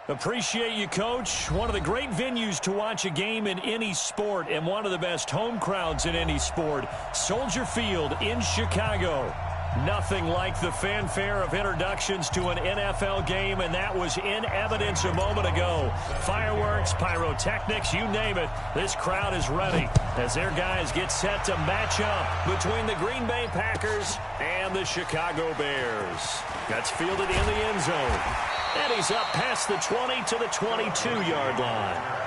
Appreciate you, Coach. One of the great venues to watch a game in any sport and one of the best home crowds in any sport. Soldier Field in Chicago. Nothing like the fanfare of introductions to an NFL game, and that was in evidence a moment ago. Fireworks, pyrotechnics, you name it. This crowd is ready as their guys get set to match up between the Green Bay Packers and the Chicago Bears. That's fielded in the end zone. And he's up past the 20 to the 22-yard line.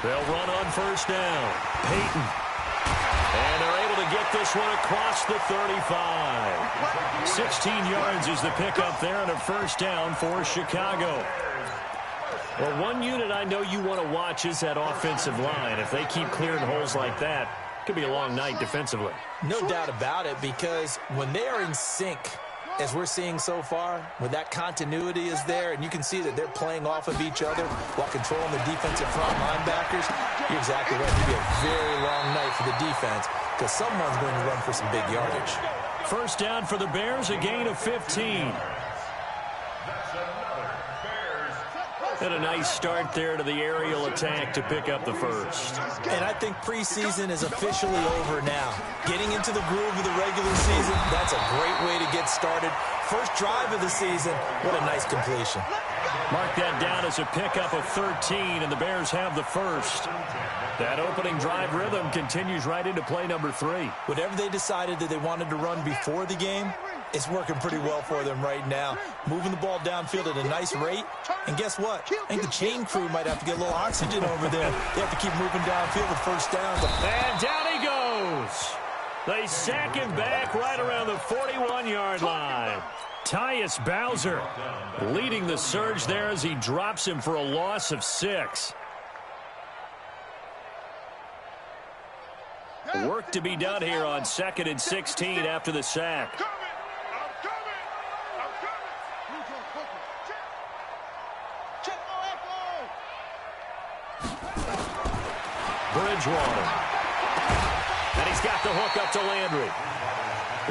They'll run on first down. Peyton. And they're able to get this one across the 35. 16 yards is the pickup there and a first down for Chicago. Well, one unit I know you want to watch is that offensive line. If they keep clearing holes like that, it could be a long night defensively. No doubt about it, because when they are in sync, as we're seeing so far, when that continuity is there and you can see that they're playing off of each other while controlling the defensive front linebackers, you're exactly right. It'll be a very long night for the defense because someone's going to run for some big yardage. First down for the Bears, a gain of 15. And a nice start there to the aerial attack to pick up the first. And I think preseason is officially over now. Getting into the groove of the regular season, that's a great way to get started. First drive of the season, what a nice completion. Mark that down as a pickup of 13, and the Bears have the first. That opening drive rhythm continues right into play number 3. Whatever they decided that they wanted to run before the game, it's working pretty well for them right now. Moving the ball downfield at a nice rate. And guess what? I think the chain crew might have to get a little oxygen over there. They have to keep moving downfield with first down. And down he goes. They sack him back right around the 41-yard line. Tyus Bowser leading the surge there as he drops him for a loss of 6. Work to be done here on 2nd and 16 after the sack. Bridgewater. And he's got the hook up to Landry.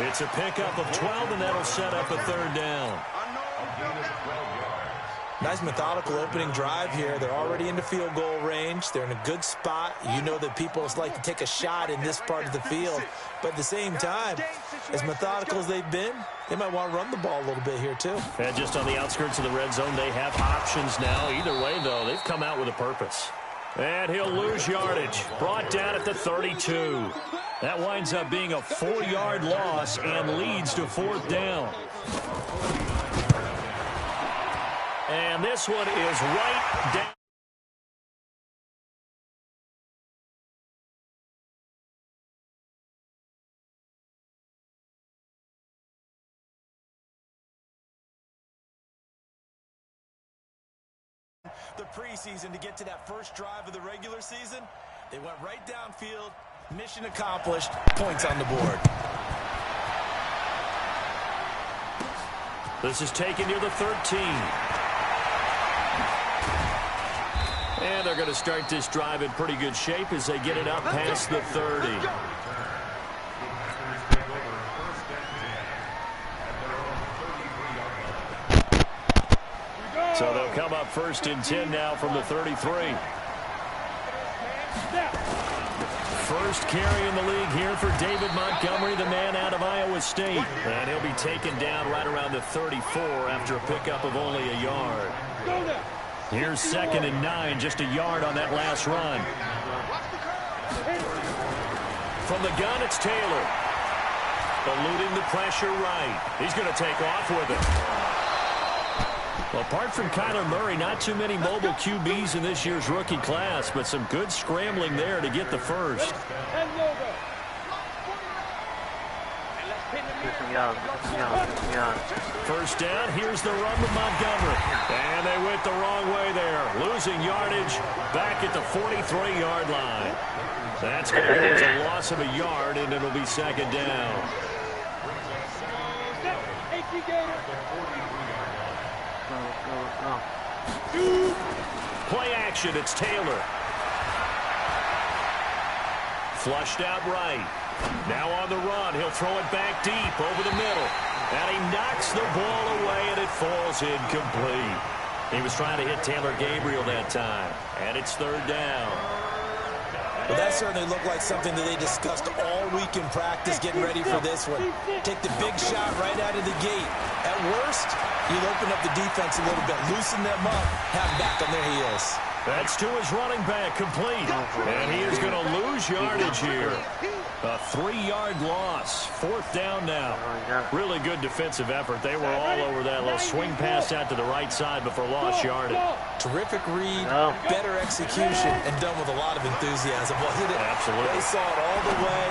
It's a pickup of 12, and that'll set up a third down. Nice methodical opening drive here. They're already into field goal range. They're in a good spot. You know that people like to take a shot in this part of the field. But at the same time, as methodical as they've been, they might want to run the ball a little bit here too. And just on the outskirts of the red zone, they have options now. Either way, though, they've come out with a purpose. And he'll lose yardage. Brought down at the 32. That winds up being a 4-yard loss and leads to 4th down. And this one is right down. The preseason to get to that first drive of the regular season. They went right downfield. Mission accomplished. Points on the board. This is taken near the 13. And they're going to start this drive in pretty good shape as they get it up past the 30. So they'll come up 1st and 10 now from the 33. First carry in the league here for David Montgomery, the man out of Iowa State. And he'll be taken down right around the 34 after a pickup of only a yard. Here's 2nd and 9, just a yard on that last run. From the gun, it's Taylor. Eluding the pressure right. He's going to take off with it. Well, apart from Kyler Murray, not too many mobile QBs in this year's rookie class, but some good scrambling there to get the first. First down, here's the run with Montgomery. And they went the wrong way there. Losing yardage back at the 43-yard line. That's going to cause a loss of a yard, and it'll be second down. Play action, it's Taylor. Flushed out right. Now on the run, he'll throw it back deep over the middle. And he knocks the ball away, and it falls incomplete. He was trying to hit Taylor Gabriel that time. And it's third down. Well, that certainly looked like something that they discussed all week in practice, getting ready for this one. Take the big shot right out of the gate. At worst, you'll open up the defense a little bit, loosen them up, have them back on their heels. That's to his running back, complete. And he is going to lose yardage here. A 3-yard loss. Fourth down now. Really good defensive effort. They were all over that little swing pass out to the right side before lost yardage. Terrific read, better execution, and done with a lot of enthusiasm. Wasn't it? Absolutely. They saw it all the way,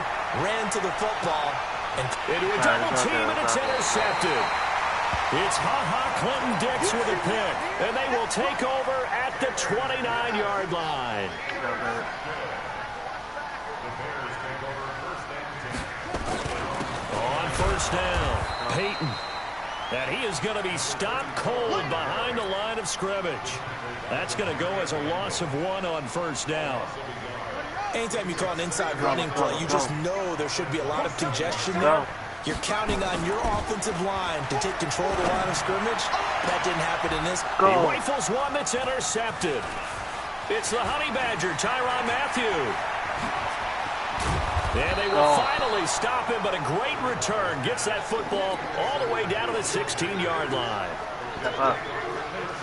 ran to the football, and into a double team, and it's intercepted. It's Ha-Ha Clinton-Dix with a pick, and they will take over at the 29-yard line. On first down, Peyton. And he is going to be stopped cold behind the line of scrimmage. That's going to go as a loss of 1 on first down. Anytime you call an inside running play, you just know there should be a lot of congestion there. You're counting on your offensive line to take control of the line of scrimmage. That didn't happen in this. He rifles one that's intercepted. It's the Honey Badger, Tyrann Mathieu. And they will finally stop him, but a great return. Gets that football all the way down to the 16-yard line.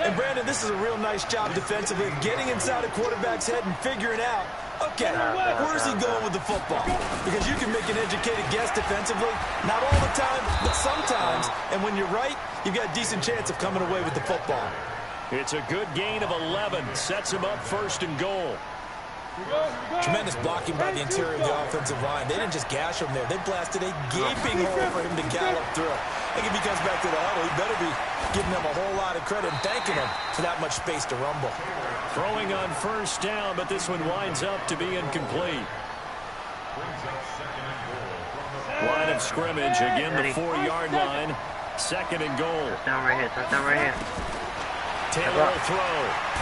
And, Brandon, this is a real nice job defensively, getting inside a quarterback's head and figuring out, okay, where's he going with the football? Because you can make an educated guess defensively, not all the time, but sometimes. And when you're right, you've got a decent chance of coming away with the football. It's a good gain of 11. Sets him up first and goal. Tremendous blocking by the interior of the offensive line. They didn't just gash him there. They blasted a gaping hole for him to gallop through. I think if he comes back to the huddle, he better be giving them a whole lot of credit and thanking them for that much space to rumble. Throwing on first down, but this one winds up to be incomplete. Line of scrimmage, again the 4-yard line. Second and goal. Touchdown right here, touchdown right here. Taylor will throw.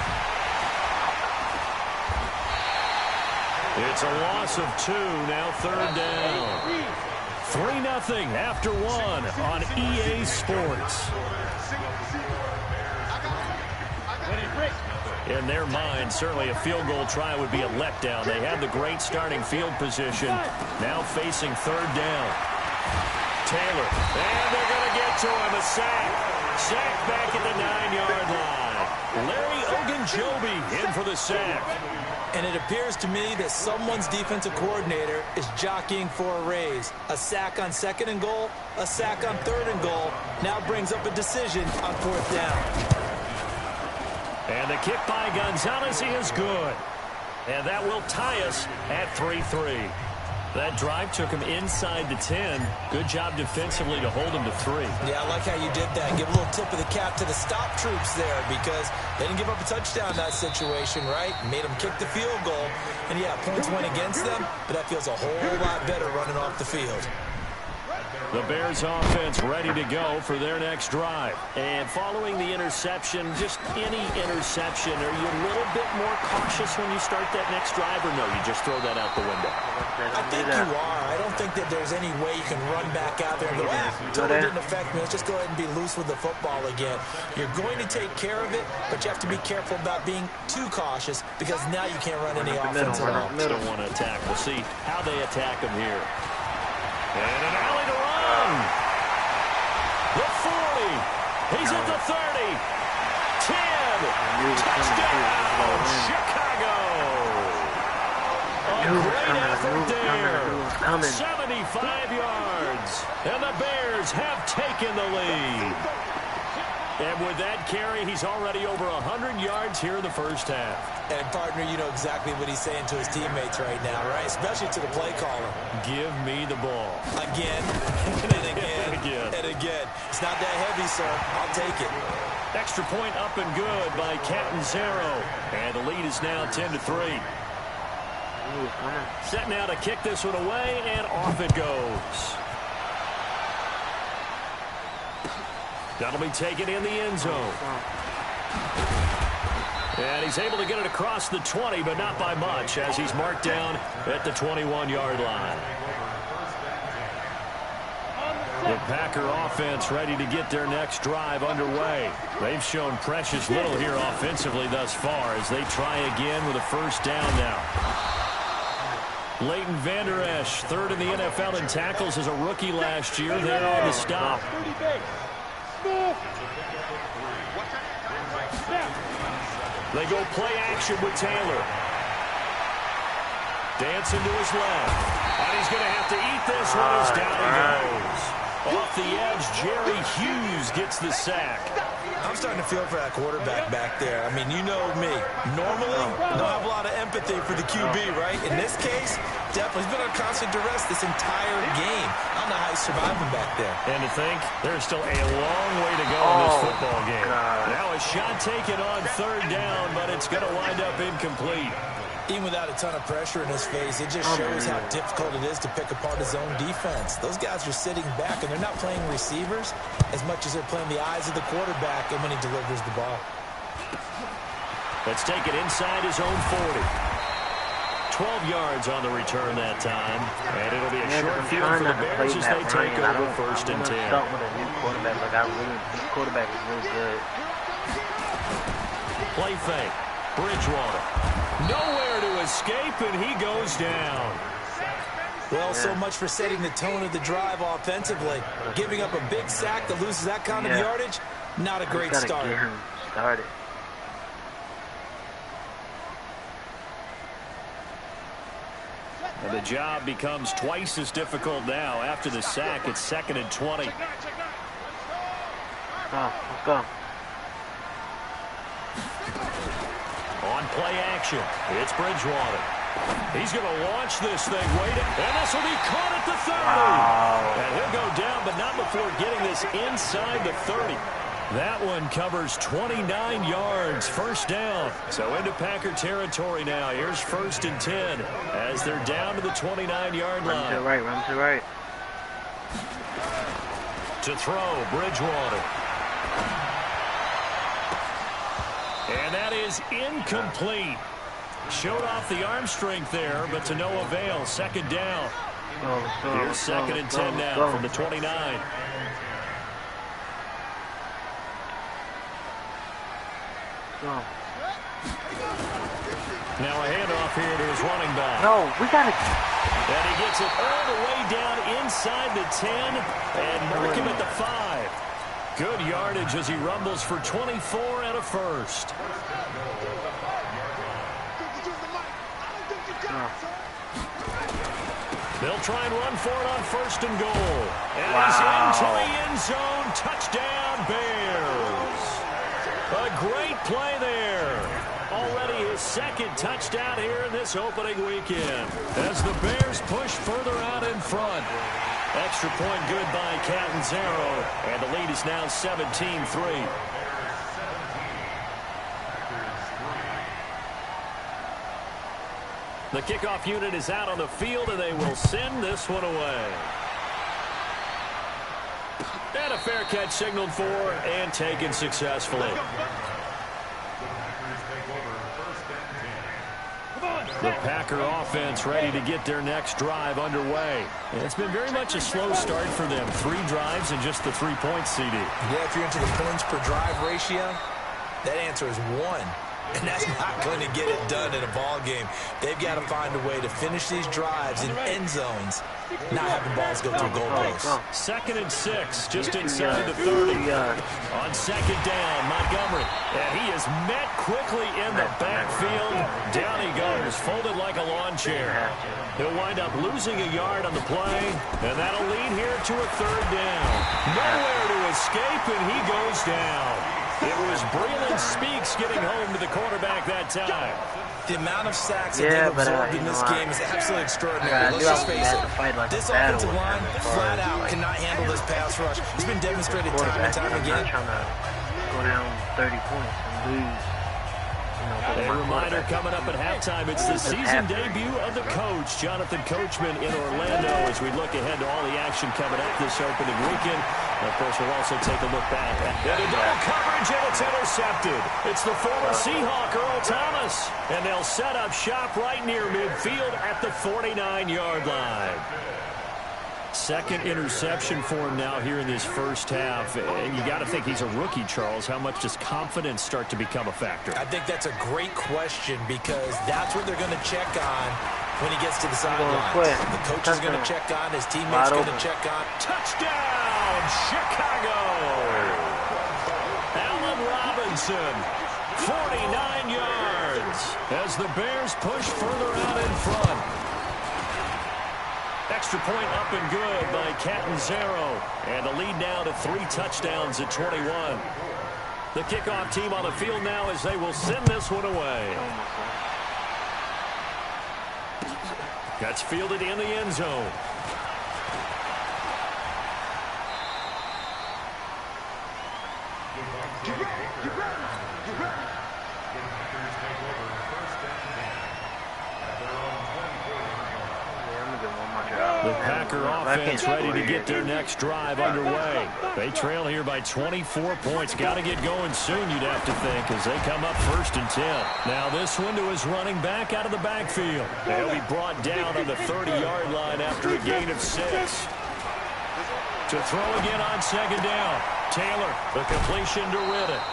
It's a loss of 2, now third down. 3-0 after 1 on EA Sports. In their mind, certainly a field goal try would be a letdown. They had the great starting field position, now facing third down. Taylor, and they're going to get to him, a sack. Sack back at the 9-yard line. Larry Ogunjobi in for the sack. And it appears to me that someone's defensive coordinator is jockeying for a raise. A sack on second and goal, a sack on third and goal, now brings up a decision on fourth down. And the kick by Gonzalez is good. And that will tie us at 3-3. That drive took him inside the 10. Good job defensively to hold him to 3. Yeah, I like how you did that. Give a little tip of the cap to the stop troops there because they didn't give up a touchdown in that situation, right? Made them kick the field goal. And, yeah, points went against them, but that feels a whole lot better running off the field. The Bears offense ready to go for their next drive. And following the interception, just any interception, are you a little bit more cautious when you start that next drive, or no, you just throw that out the window? I think you are. I don't think that there's any way you can run back out there and go, totally didn't affect me. Let's just go ahead and be loose with the football again. You're going to take care of it, but you have to be careful about being too cautious because now you can't run any offense at all. Don't want to attack. We'll see how they attack him here. And an alley to run. The 40. He's at the 30. 10. Touchdown, Chicago. A great effort there. 75 yards. And the Bears have taken the lead. And with that carry, he's already over 100 yards here in the first half. And, partner, you know exactly what he's saying to his teammates right now, right? Especially to the play caller. Give me the ball. Again, and again, and again. It's not that heavy, sir. I'll take it. Extra point up and good by Catanzaro. And the lead is now 10-3. Set now to kick this one away, and off it goes. That'll be taken in the end zone. And he's able to get it across the 20, but not by much, as he's marked down at the 21-yard line. The Packer offense ready to get their next drive underway. They've shown precious little here offensively thus far as they try again with a first down now. Leighton Vander Esch, third in the NFL in tackles as a rookie last year. There on the stop. They go play action with Taylor. Dancing to his left. And he's going to have to eat this one as down he goes. Off the edge, Jerry Hughes gets the sack. I'm starting to feel for that quarterback back there. I mean, you know me. Normally, I don't have a lot of empathy for the QB, right? In this case, definitely. He's been on constant duress this entire game. I don't know how he's surviving back there. And to think, there's still a long way to go in this football game. Now a shot taken on third down, but it's going to wind up incomplete. Even without a ton of pressure in his face, it just shows how difficult it is to pick apart his own defense. Those guys are sitting back, and they're not playing receivers as much as they're playing the eyes of the quarterback and when he delivers the ball. Let's take it inside his own 40. 12 yards on the return that time, and it'll be a short field for the Bears as they take over first and 10. Start with a new quarterback. This quarterback is really good. Play fake. Bridgewater. Nowhere to escape, and he goes down. Well, so much for setting the tone of the drive offensively. Giving up a big sack that loses that kind of yardage, not a great start. Get him started. And the job becomes twice as difficult now. After the sack, it's 2nd and 20. Let's go. On play action, it's Bridgewater. He's going to launch this thing. And this will be caught at the 30. Wow. And he'll go down, but not before getting this inside the 30. That one covers 29 yards, first down. So into Packer territory now. Here's 1st and 10 as they're down to the 29-yard line. Run to the right, run to the right. To throw, Bridgewater. And that is incomplete. Showed off the arm strength there, but to no avail. 2nd down. Here's 2nd and 10 now from the 29. Now a handoff here to his running back. No, we got it. And he gets it all the way down inside the 10 and mark him at the 5. Good yardage as he rumbles for 24 and a first. They'll try and run for it on 1st and goal. And he's into the end zone. Touchdown, Bears. A great play there. Already his 2nd touchdown here in this opening weekend as the Bears push further out in front. Extra point good by Catanzaro, and the lead is now 17-3. The kickoff unit is out on the field, and they will send this one away. And a fair catch signaled for and taken successfully. The Packer offense ready to get their next drive underway. And it's been very much a slow start for them. 3 drives and just the 3 points, CD. Yeah, if you're into the points per drive ratio, that answer is 1. And that's not going to get it done in a ball game. They've got to find a way to finish these drives in end zones, not having balls go through goalposts. 2nd and 6, just inside the 30. On 2nd down, Montgomery. And he is met quickly in the backfield. Down he goes, folded like a lawn chair. He'll wind up losing a yard on the play, and that'll lead here to a 3rd down. Nowhere to escape, and he goes down. It was Breland Speaks getting home to the quarterback that time. The amount of sacks that they've absorbed in this game is absolutely extraordinary. Let's just face it, this offensive line flat out cannot handle this pass rush. It's been demonstrated time and time again. I'm trying to go down 30 points and lose. A reminder coming up at halftime, it's the season debut of the coach, Jonathan Coachman, in Orlando, as we look ahead to all the action coming up this opening weekend. And of course, we'll also take a look back at a double coverage, and it's intercepted. It's the former Seahawk, Earl Thomas, and they'll set up shop right near midfield at the 49-yard line. 2nd interception for him now here in this first half. And you got to think he's a rookie, Charles. How much does confidence start to become a factor? I think that's a great question because that's what they're going to check on when he gets to the sidelines. The coach is going to check on, his teammates going to check on. Touchdown, Chicago! Allen Robinson, 49 yards as the Bears push further out in front. Extra point up and good by Catanzaro. And the lead now to 3 touchdowns at 21. The kickoff team on the field now as they will send this one away. That's fielded in the end zone. The Packer offense ready to get their next drive underway. They trail here by 24 points. Got to get going soon, you'd have to think, as they come up 1st and 10. Now this one to his running back out of the backfield. They'll be brought down on the 30-yard line after a gain of 6. To throw again on 2nd down. Taylor, the completion to Riddick.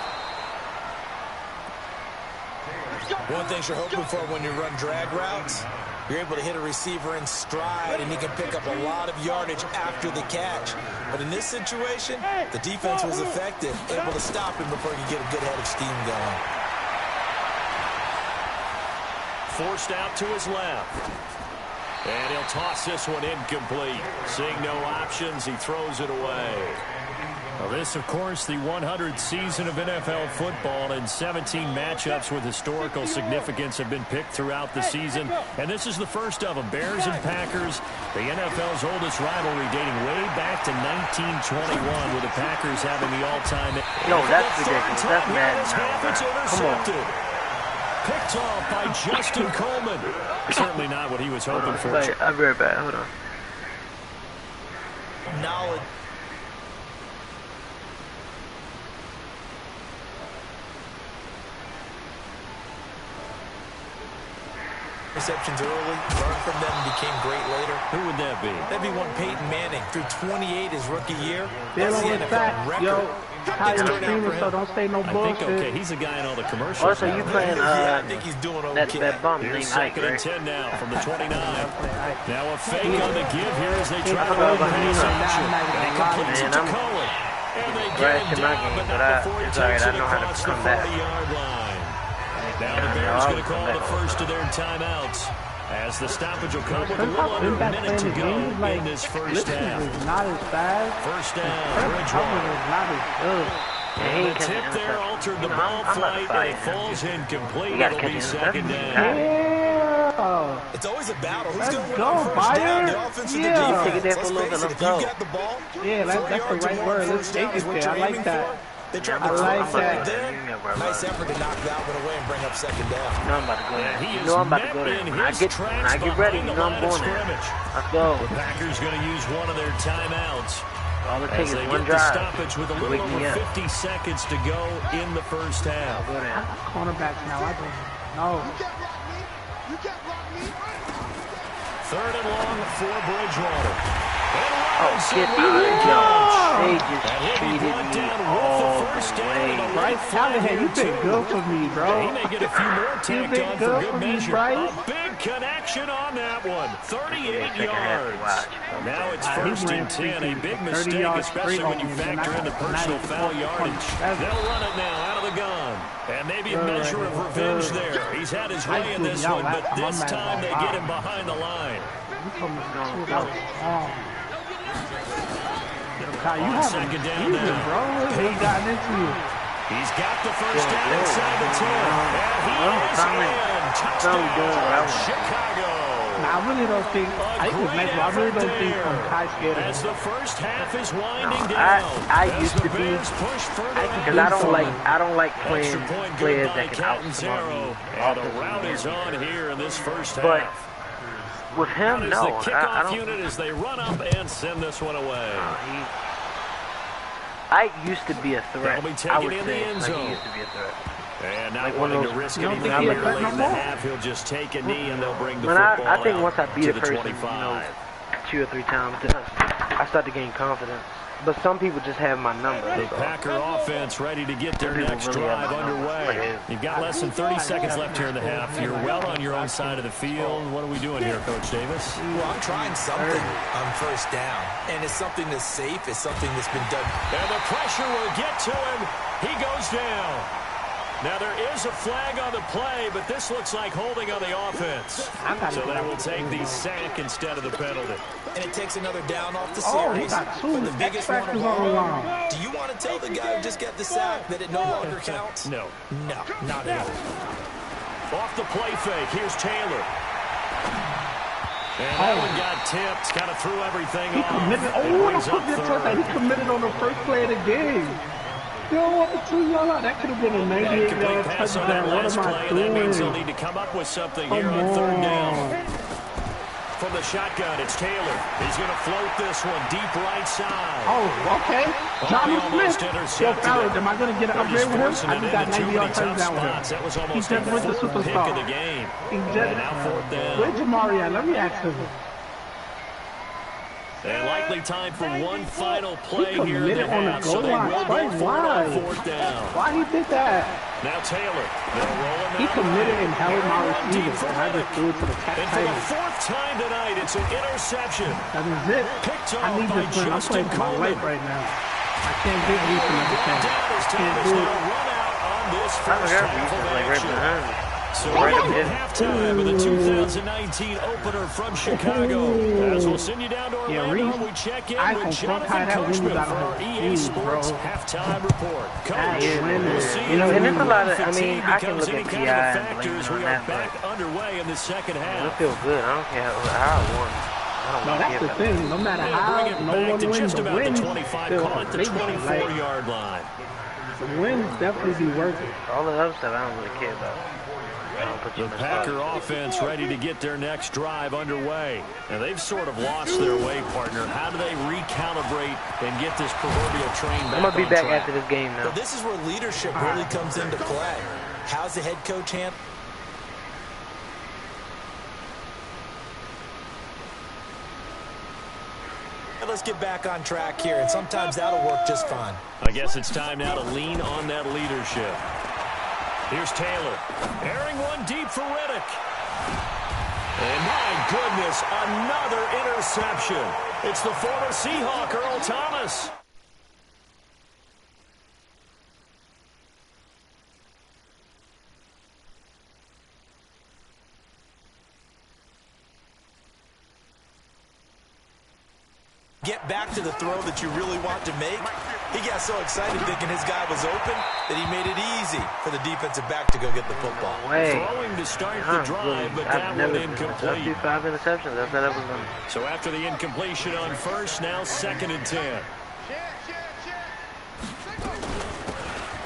One thing you're hoping for when you run drag routes, you're able to hit a receiver in stride, and he can pick up a lot of yardage after the catch. But in this situation, the defense was effective, able to stop him before he could get a good head of steam going. Forced out to his left. And he'll toss this one incomplete. Seeing no options, he throws it away. Well, this, of course, the 100th season of NFL football, and 17 matchups with historical significance have been picked throughout the season. And this is the first of them, Bears and Packers, the NFL's oldest rivalry dating way back to 1921, with the Packers having the all-time. Yo, that's ridiculous. That's mad. It's intercepted. Picked off by Justin Coleman. Certainly not what he was hoping for. Wait, I'll be right back. Hold on. Knowledge. Receptions early, learned from them, became great later. Who would that be? That'd be one Peyton Manning. Through 28 his rookie year. That's the NFL record. Yo, how you streaming, so don't say no bullshit. I think, okay, he's a guy in all the commercials. Also, you playing, yeah, I think he's doing okay. that bum Here's named Ike, 2nd and 10 now from the 29. Now a fake on the give here as they try to I run the pass action. And he completes it to Cohen. And they get him down, but not before he takes it across the 40-yard line. Now the Bears going to call the first of their timeouts, as the stoppage will come with a little under a minute to go in this first half. Not as fast. First down, Bridgewater. Not as good. And the tip there altered the ball flight, and it falls incomplete. It'll be 2nd down. Yeah. It's always a battle. Who's Let's going to go, win first Fire. down? The offense or the Yeah. defense? Take it there for a little Let's bit, face it, let's if you go. got the ball, Yeah, that's the right word. Let's take it there. I like that. They tried to I throw like it that. there. Nice effort to knock that one away and bring up 2nd down. You know I'm about to go there. He You is know I'm about to met go there. in When I his get tracks ready, behind you the know I'm line of going there. scrimmage. Let's go. The Packers going to use one of their timeouts All it as takes they is one get the drive. stoppage with a little over 50 seconds to go in the first half. Go there. Cornerbacks now. I don't know. 3rd and long for Bridgewater. And Oh, get out of here. They just treated me all the way. Bryce Callahan, you've been good for me, bro. He may get a few more tacked on for good measure. Bryce. A big connection on that one. 38 yards. Now it's He first ran and 10. A big 30 mistake, yards especially straight when you on him, and factor I in the got personal 94 foul yardage. They'll run it now out of the gun. And maybe a measure of revenge there. He's had his way in this one, but this time they get him behind the line. Kyle, you have second down season, now. bro. He got into you. He's got the first down inside the 10. And he is in. Touchdown, Chicago. Now, I really don't think, I think it's nice, but I really don't think Kyle scared of As him. the first half is winding down. I used to be, because I don't like playing players that can outsmart me. And a route is on here in this first But half. with him, The no, I kickoff don't. unit as they run up and send this one away. I used to be a threat. They'll be taken I would in say the end like, zone. he used to be a threat. And not Like one of wanting to those- risk You don't anything think he a here threat late no in the more? half. He'll just take a knee and they'll bring the When football I think out once I beat to a the person, 25. 2 or 3 times, then I start to gain confidence. But some people just have my number. The so. Packer offense ready to get their People next really have drive my number. underway. You've got less than 30 seconds left here in the half. You're well on your own side of the field. What are we doing here, Coach Davis? Well, I'm trying something on first down, and it's something that's safe. It's something that's been done. And the pressure will get to him. He goes down. Now, there is a flag on the play, but this looks like holding on the offense. So they will take the sack instead of the penalty. And it takes another down off the Oh, he series. got 2 But the biggest one X-Factors of on the all, line. do you want to tell the guy who just got the sack that it no longer counts? No. No, not at all. Off the play fake, here's Taylor. And that one got tipped, kind of threw everything He off. committed. It Oh, I brings put up this third. touchdown. He committed on the first play of the game. Yo, what the 2-yard line? That could have been a 98-yard Complete pass on that touchdown. What last am play, I and that means they'll doing? need to come up with something Come here on third down. on. From the shotgun, it's Taylor. He's going to float this one deep right side. Oh, okay. John He almost Smith. Yo, intercepted fellas, it. am I going to get an They're upgrade just with him? forcing I it just got into too 90-yard many tough touchdown with spots. him. That was He almost just went to the fourth pick superstar. of the game. He And just, now fourth down. where's Jamari at? Let me ask him. And likely time for one final play He here in the committed on the half, so goal they line will go twice. for it on Why? fourth down. Why he did that? Now Taylor, they'll roll him He out. committed and held my Deep receivers, for and I just Reddick. threw it to the And for the tight. fourth time tonight, it's an interception. That is it. Picked I off need by this win. I'm Justin playing for my Coleman. life right now. I can't get weak from everything. Down as time Can't is do now it. run out on this I first forgot half we used of to like right action. behind me. So Right we're up at there. halftime of the 2019 opener from Chicago. As we'll send you down to Yeah, Orlando, Reese, we check in I with hope Jonathan Buckeye that win Coachman without for a our EA huge, Sports bro. halftime report. Coach, Yeah, we'll see you know, and there's a lot of, I fatigue mean, I can becomes look any at kind T.I. of a and factor blame as it on we are that, back but underway in the second I half. feel good. I don't care how I won. I don't No, want to that's give the it. thing. No matter They'll how, bring it no back one to wins. just The about the wins 25, still call it the they just like 24-yard line. the wins definitely be worth it. All the other stuff I don't really care about. I don't put you The in Packer spot. offense ready to get their next drive underway. And they've sort of lost their way, partner. How do they recalibrate and get this proverbial train back I'm going to be on back track? after this game now. Well, this is where leadership really comes into play. How's the head coach handle? Let's get back on track here, and sometimes that'll work just fine. I guess it's time now to lean on that leadership. Here's Taylor. Airing one deep for Reddick. And my goodness, another interception. It's the former Seahawk, Earl Thomas. Get back to the throw that you really want to make. He got so excited thinking his guy was open that he made it easy for the defensive back to go get the football. Way. Throwing to start the drive, but that I've one never incomplete. 5 interceptions. I thought that was going So after the incompletion on first, now 2nd and 10.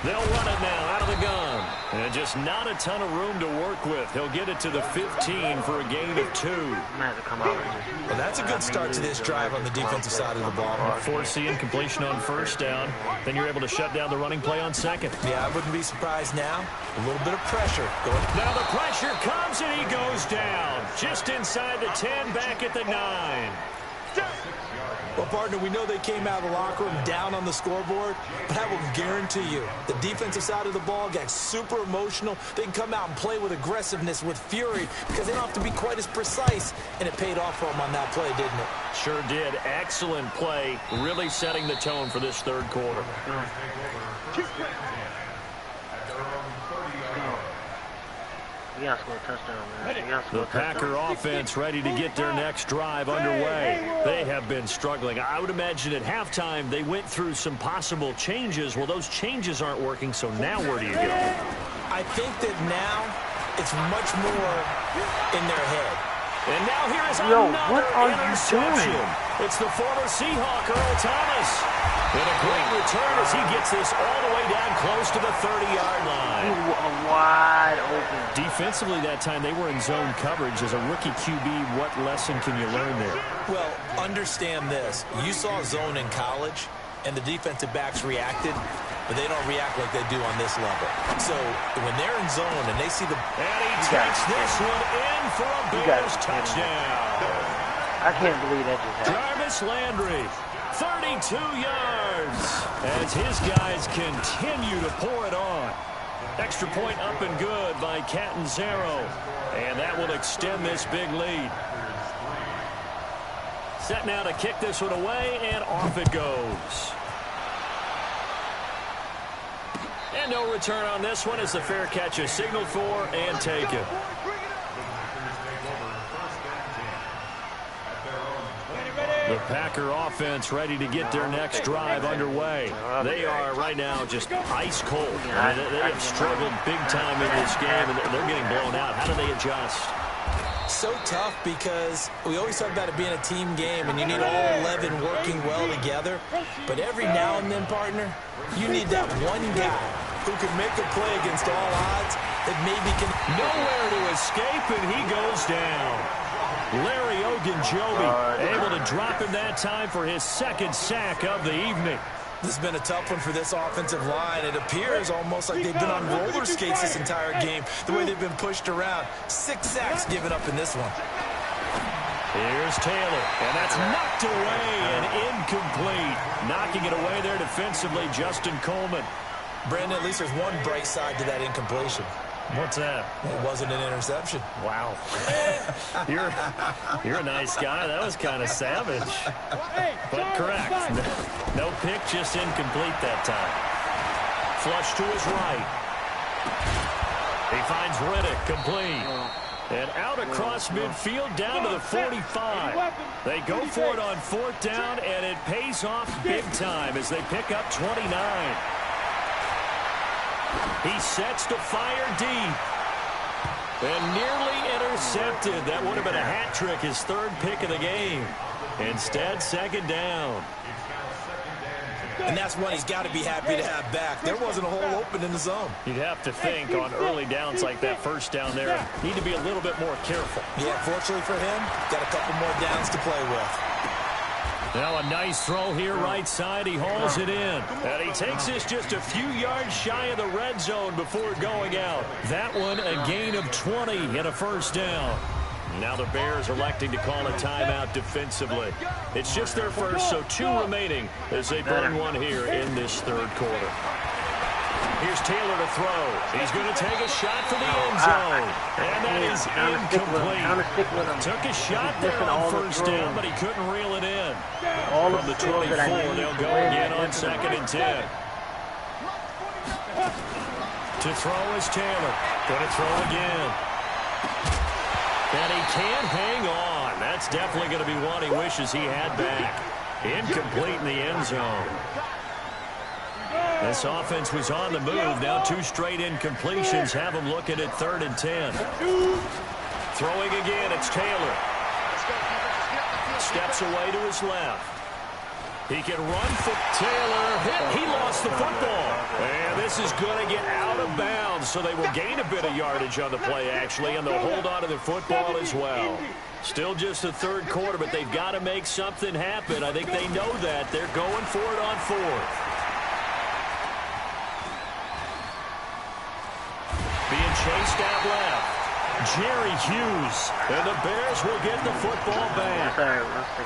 They'll run it now out of the gun. And just not a ton of room to work with. He'll get it to the 15 for a gain of 2. to have to come out and just... Well, that's a good start to this drive on the defensive side of the ball. Force the incompletion on first down. Then you're able to shut down the running play on second. Yeah, I wouldn't be surprised now. A little bit of pressure going. Now the pressure comes and he goes down. Just inside the 10, back at the 9. Well, partner, we know they came out of the locker room down on the scoreboard, but I will guarantee you the defensive side of the ball got super emotional. They can come out and play with aggressiveness, with fury, because they don't have to be quite as precise, and it paid off for them on that play, didn't it? Sure did. Excellent play, really setting the tone for this third quarter. You gotta score a touchdown, man. The Packer offense ready to get their next drive underway. They have been struggling. I would imagine at halftime they went through some possible changes. Well, those changes aren't working, so now where do you go? I think that now it's much more in their head. And now here is what are interception. you doing? It's the former Seahawk, Earl Thomas. And a great return as he gets this all the way down close to the 30-yard line. Wide open. Defensively that time, they were in zone coverage. As a rookie QB, what lesson can you learn there? Well, understand this. You saw zone in college, and the defensive backs reacted, but they don't react like they do on this level. So when they're in zone and they see the... And he takes this one in for a Bears touchdown. I can't believe that just happened. Jarvis Landry, 32 yards, as his guys continue to pour it on. Extra point up and good by Catanzaro, and that will extend this big lead. Set now to kick this one away, and off it goes. And no return on this one as the fair catch is signaled for and taken. The Packer offense ready to get their next drive underway. They are right now just ice cold. I mean, they have struggled big time in this game, and they're getting blown out. How do they adjust? So tough because we always talk about it being a team game, and you need all 11 working well together. But every now and then, partner, you need that one guy who can make a play against all odds that maybe can... Nowhere to escape, and he goes down. Larry Ogunjobi able to drop him that time for his second sack of the evening. This has been a tough one for this offensive line. It appears almost like they've been on roller skates this entire game, the way they've been pushed around. 6 sacks given up in this one. Here's Taylor, and that's knocked away and incomplete. Knocking it away there defensively, Justin Coleman. Brandon, at least there's one bright side to that incompletion. What's that? It wasn't an interception. Wow. You're a nice guy. That was kind of savage. But correct. No pick, just incomplete that time. Flush to his right. He finds Riddick complete. And out across midfield down to the 45. They go for it on 4th down, and it pays off big time as they pick up 29. He sets to fire deep. And nearly intercepted. That would have been a hat trick, his 3rd pick of the game. Instead, 2nd down. And that's one he's got to be happy to have back. There wasn't a hole open in the zone. You'd have to think on early downs like that, 1st down there, need to be a little bit more careful. Yeah, fortunately for him, got a couple more downs to play with. Now a nice throw here right side. He hauls it in. And he takes this just a few yards shy of the red zone before going out. That one a gain of 20 and a 1st down. Now the Bears electing to call a timeout defensively. It's just their first, so 2 remaining as they burn one here in this 3rd quarter. Here's Taylor to throw. He's going to take a shot for the end zone. And that is incomplete. Took a shot there on 1st down, but he couldn't reel it in. From the 24, they'll go again on 2nd and 10. To throw is Taylor. Going to throw again. And he can't hang on. That's definitely going to be one he wishes he had back. Incomplete in the end zone. This offense was on the move. Now 2 straight incompletions have them looking at 3rd and 10. Throwing again, it's Taylor. Steps away to his left. He can run for Taylor. He lost the football. And this is going to get out of bounds, so they will gain a bit of yardage on the play, actually, and they'll hold on to the football as well. Still just the 3rd quarter, but they've got to make something happen. I think they know that. They're going for it on 4th. Being chased out left. Jerry Hughes. And the Bears will get the football back.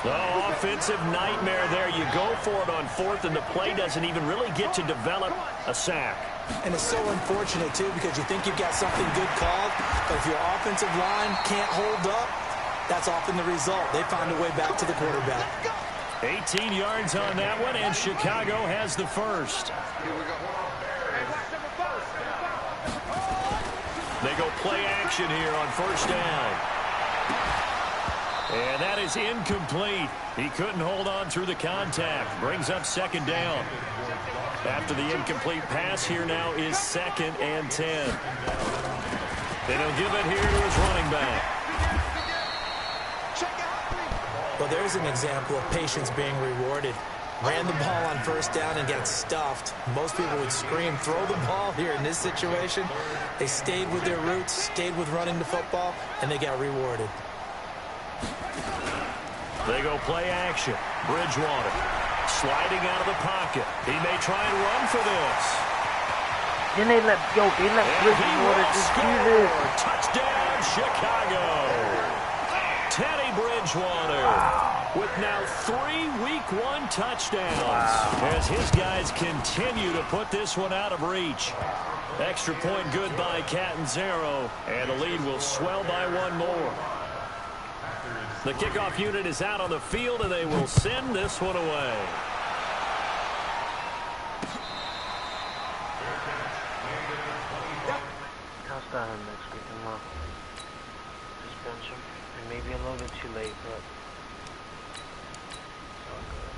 Oh, offensive nightmare there. You go for it on fourth, and the play doesn't even really get to develop a sack. And it's so unfortunate, too, because you think you've got something good called, but if your offensive line can't hold up, that's often the result. They find a way back to the quarterback. 18 yards on that one, and Chicago has the first. They go play action here on first down. And that is incomplete. He couldn't hold on through the contact. Brings up second down. After the incomplete pass, here now is 2nd and 10. And he'll give it here to his running back. Well, there's an example of patience being rewarded. Ran the ball on first down and got stuffed. Most people would scream, throw the ball here in this situation. They stayed with their roots, stayed with running the football, and they got rewarded. They go play action. Bridgewater sliding out of the pocket. He may try and run for this. Then they let Bridgewater just do this. Touchdown, Chicago. Teddy Bridgewater with now 3 Week 1 touchdowns as his guys continue to put this one out of reach. Extra point good by Catanzaro, and the lead will swell by 1 more. The kickoff unit is out on the field, and they will send this one away. Touchdown next week, suspension. And maybe a little bit too late, but it's all good.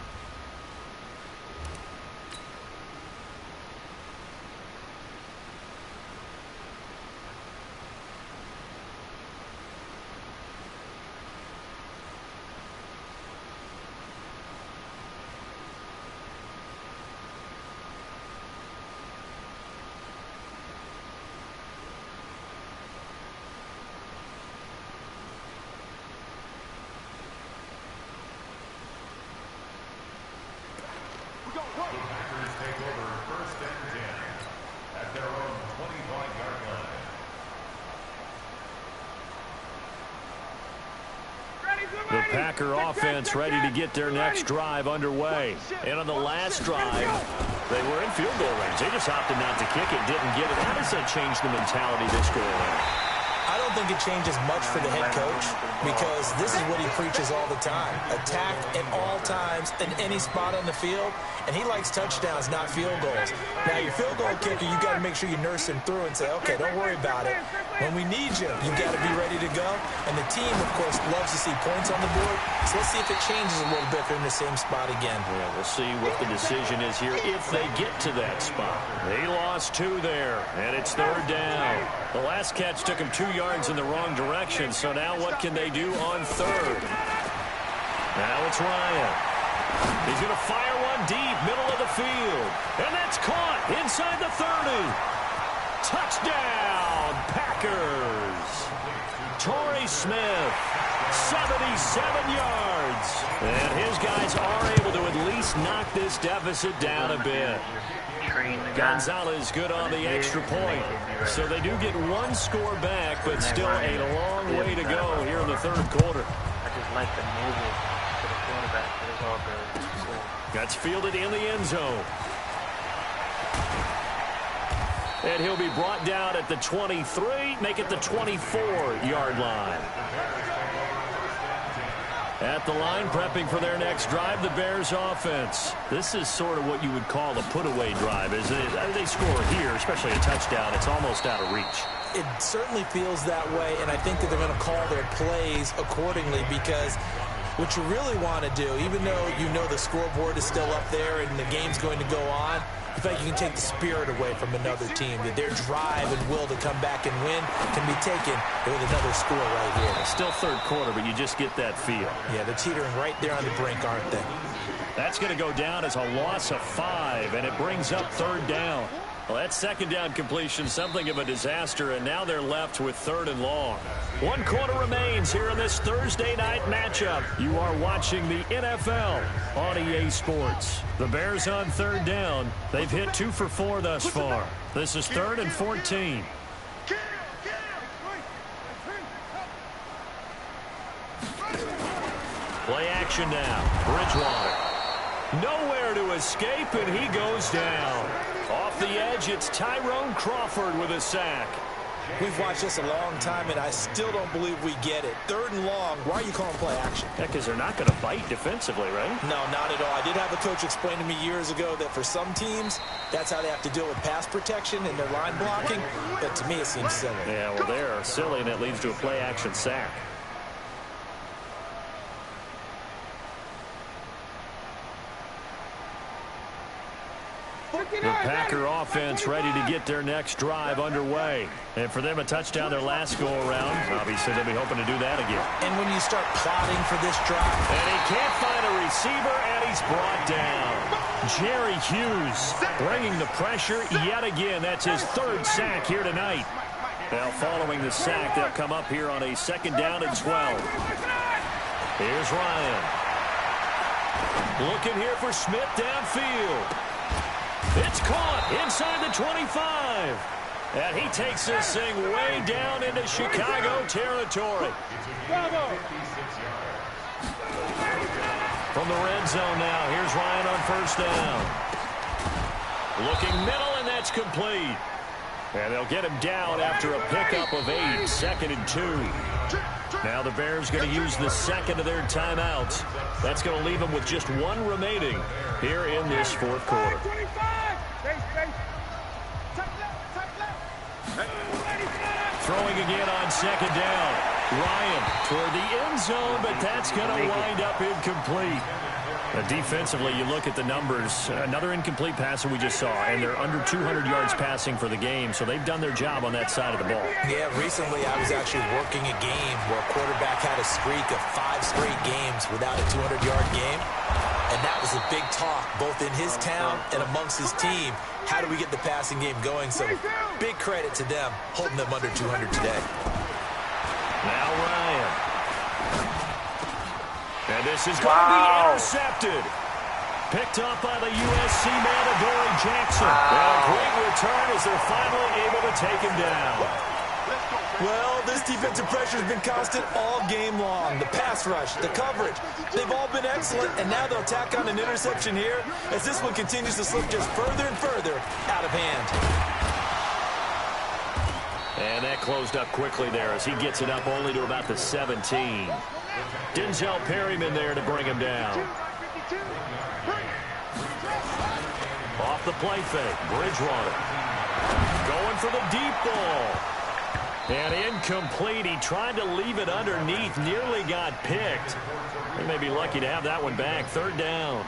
The Packer offense ready to get their next drive underway. And on the last drive, they were in field goal range. They just opted not to kick it, didn't get it. How does that change the mentality this go around? I don't think it changes much for the head coach because this is what he preaches all the time. Attack at all times in any spot on the field, and he likes touchdowns, not field goals. Now, your field goal kicker, you got to make sure you nurse him through and say, okay, don't worry about it. When we need you, you got to be ready to go. And the team, of course, loves to see points on the board. So let's see if it changes a little bit if they're in the same spot again. Yeah, we'll see what the decision is here if they get to that spot. They lost 2 there, and it's 3rd down. The last catch took him 2 yards in the wrong direction, so now what can they do on 3rd? Now it's Ryan. He's going to fire one deep, middle of the field. And that's caught inside the 30. Touchdown, Packers. Torrey Smith, 77 yards. And his guys are able to at least knock this deficit down a bit. Gonzalez good on the extra point. So they do get 1 score back, but still a long way to go here in the 3rd quarter. I just like the movement to the quarterback, but it's all good. That's fielded in the end zone. And he'll be brought down at the 23, make it the 24-yard line. At the line, prepping for their next drive, the Bears offense. This is sort of what you would call a put-away drive, isn't it? They score here, especially a touchdown. It's almost out of reach. It certainly feels that way, and I think that they're going to call their plays accordingly because what you really want to do, even though you know the scoreboard is still up there and the game's going to go on, in fact, you can take the spirit away from another team, that their drive and will to come back and win can be taken with another score right here. Still 3rd quarter, but you just get that feel. Yeah, they're teetering right there on the brink, aren't they? That's going to go down as a loss of 5, and it brings up 3rd down. Well, that 2nd down completion, something of a disaster, and now they're left with 3rd and long. 1 quarter remains here in this Thursday night matchup. You are watching the NFL on EA Sports. The Bears on 3rd down. They've hit 2 for 4 thus far. This is 3rd and 14. action now. Bridgewater. Nowhere to escape, and he goes down. Off the edge, it's Tyrone Crawford with a sack. We've watched this a long time, and I still don't believe we get it. 3rd and long, why are you calling play action? Yeah, because they're not going to bite defensively, right? No, not at all. I did have a coach explain to me years ago that for some teams, that's how they have to deal with pass protection and their line blocking. But to me, it seems silly. Yeah, well, they're silly, and it leads to a play action sack. The Packer offense ready to get their next drive underway. And for them, a touchdown their last go-around. Obviously, they'll be hoping to do that again. And when you start plotting for this drive. And he can't find a receiver, and he's brought down. Jerry Hughes bringing the pressure yet again. That's his 3rd sack here tonight. Now, following the sack, they'll come up here on a 2nd down and 12. Here's Ryan. Looking here for Smith downfield. It's caught inside the 25. And he takes this thing way down into Chicago territory. From the red zone now, here's Ryan on 1st down. Looking middle, and that's complete. And they'll get him down after a pickup of 8, 2nd and 2. Now the Bears going to use the 2nd of their timeouts. That's going to leave them with just 1 remaining here in this 4th quarter. Throwing again on 2nd down. Ryan toward the end zone, but that's going to wind up incomplete. Defensively, you look at the numbers. Another incomplete passer we just saw, and they're under 200 yards passing for the game, so they've done their job on that side of the ball. Yeah, recently I was actually working a game where a quarterback had a streak of 5 straight games without a 200-yard game, and that was a big talk both in his town and amongst his team. How do we get the passing game going? So big credit to them holding them under 200 today. Now Ryan. And this is going to be intercepted. Picked up by the USC man, Adoree Jackson. And a great return as they're finally able to take him down. Well, this defensive pressure has been constant all game long. The pass rush, the coverage, they've all been excellent, and now they'll tack on an interception here as this one continues to slip just further and further out of hand. And that closed up quickly there as he gets it up only to about the 17. Denzel Perryman there to bring him down. Off the play fake, Bridgewater. Going for the deep ball. And incomplete. He tried to leave it underneath, nearly got picked. They may be lucky to have that one back. 3rd down.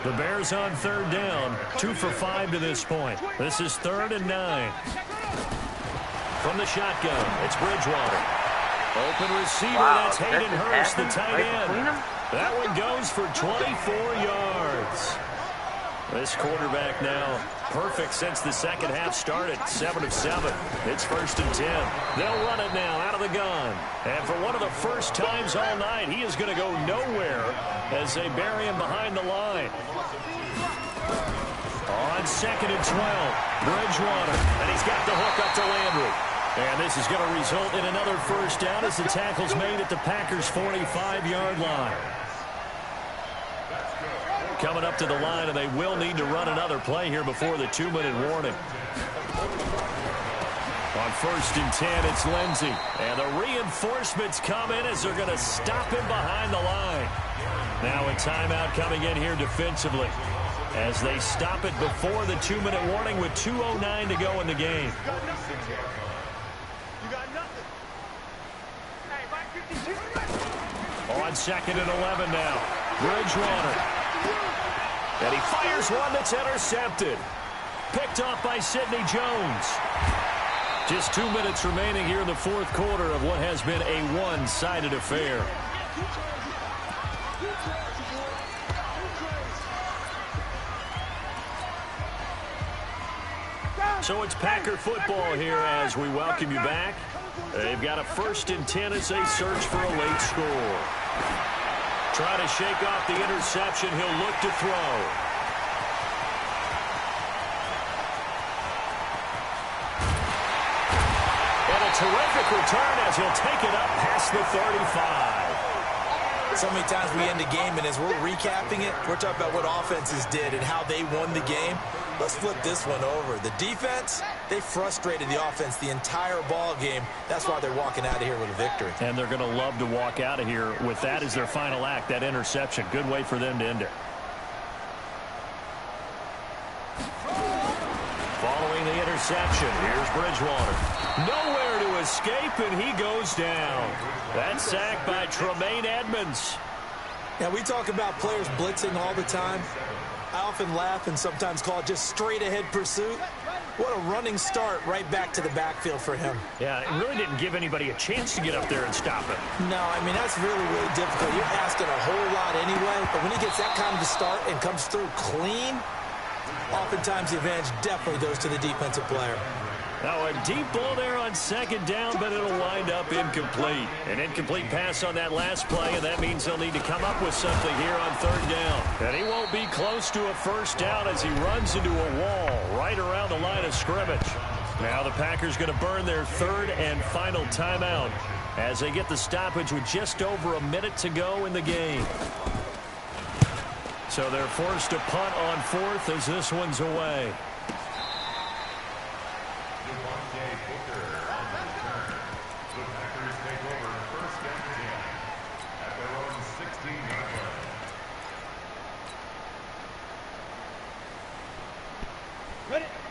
The Bears on 3rd down. 2 for 5 to this point. This is 3rd and 9. From the shotgun, it's Bridgewater. Open receiver, that's Hayden Hurst, the tight end. That one goes for 24 yards. This quarterback now perfect since the 2nd half started. 7 of 7. It's 1st and 10. They'll run it now out of the gun. And for one of the first times all night, he is going to go nowhere as they bury him behind the line. On 2nd and 12, Bridgewater. And he's got the hook up to Landry. And this is going to result in another 1st down as the tackle's made at the Packers' 45-yard line. Coming up to the line, and they will need to run another play here before the 2-minute warning. On 1st and 10, it's Lindsey. And the reinforcements come in as they're going to stop him behind the line. Now a timeout coming in here defensively as they stop it before the 2-minute warning with 2:09 to go in the game. On 2nd and 11 now. Bridgewater. And he fires one that's intercepted. Picked off by Sidney Jones. Just 2 minutes remaining here in the 4th quarter of what has been a one-sided affair. So it's Packer football here as we welcome you back. They've got a 1st and 10 as they search for a late score. Trying to shake off the interception. He'll look to throw. And a terrific return as he'll take it up past the 35. So many times we end the game, and as we're recapping it, we're talking about what offenses did and how they won the game. Let's flip this one over. The defense, they frustrated the offense the entire ball game. That's why they're walking out of here with a victory. And they're going to love to walk out of here with that as their final act, that interception. Good way for them to end it. Following the interception, here's Bridgewater. Nowhere to escape, and he goes down. That sack by Tremaine Edmonds. Now, we talk about players blitzing all the time. I often laugh and sometimes call it just straight-ahead pursuit. What a running start right back to the backfield for him. Yeah, it really didn't give anybody a chance to get up there and stop it. No, I mean, that's really, really difficult. You're asking a whole lot anyway, but when he gets that kind of a start and comes through clean, oftentimes the advantage definitely goes to the defensive player. Now a deep ball there on second down, but it'll wind up incomplete. An incomplete pass on that last play, and that means they'll need to come up with something here on third down. And he won't be close to a first down as he runs into a wall right around the line of scrimmage. Now the Packers going to burn their third and final timeout as they get the stoppage with just over a minute to go in the game. So they're forced to punt on fourth as this one's away.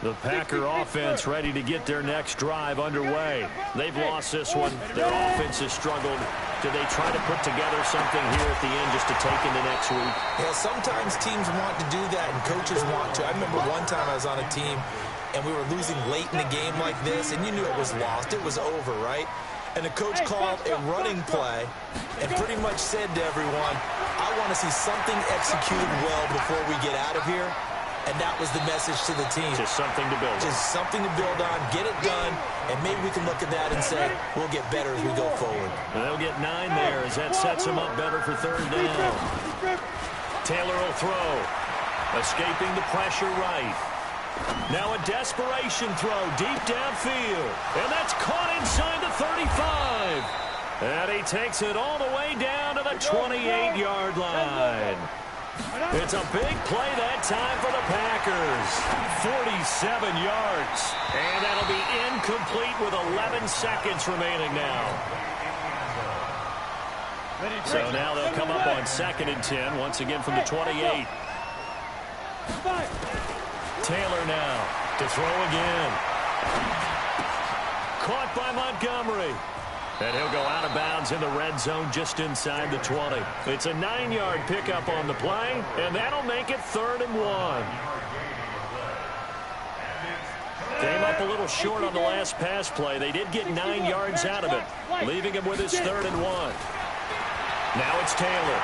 The Packer offense ready to get their next drive underway. They've lost this one. Their offense has struggled. Do they try to put together something here at the end just to take into next week? Yeah, sometimes teams want to do that and coaches want to. I remember one time I was on a team and we were losing late in the game like this, and you knew it was lost. It was over, right? And the coach called a running play and pretty much said to everyone, I want to see something executed well before we get out of here. And that was the message to the team. Just something to build on. Just something to build on, get it done, and maybe we can look at that and say, we'll get better as we go forward. They'll get 9 there as that sets them up better for third down. Taylor will throw. Escaping the pressure right. Now a desperation throw deep downfield. And that's caught inside the 35. And he takes it all the way down to the 28-yard line. It's a big play that time for the Packers. 47 yards. And that'll be incomplete with 11 seconds remaining now. So now they'll come up on 2nd and 10, once again from the 28. Taylor now to throw again. Caught by Montgomery. And he'll go out of bounds in the red zone just inside the 20. It's a 9-yard pickup on the play, and that'll make it 3rd and 1. Came up a little short on the last pass play. They did get 9 yards out of it, leaving him with his 3rd and 1. Now it's Taylor.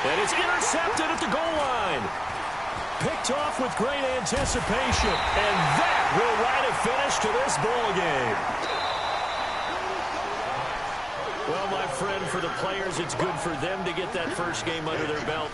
And it's intercepted at the goal line. Picked off with great anticipation, and that will write a finish to this ball game. Well, my friend, for the players, it's good for them to get that first game under their belt.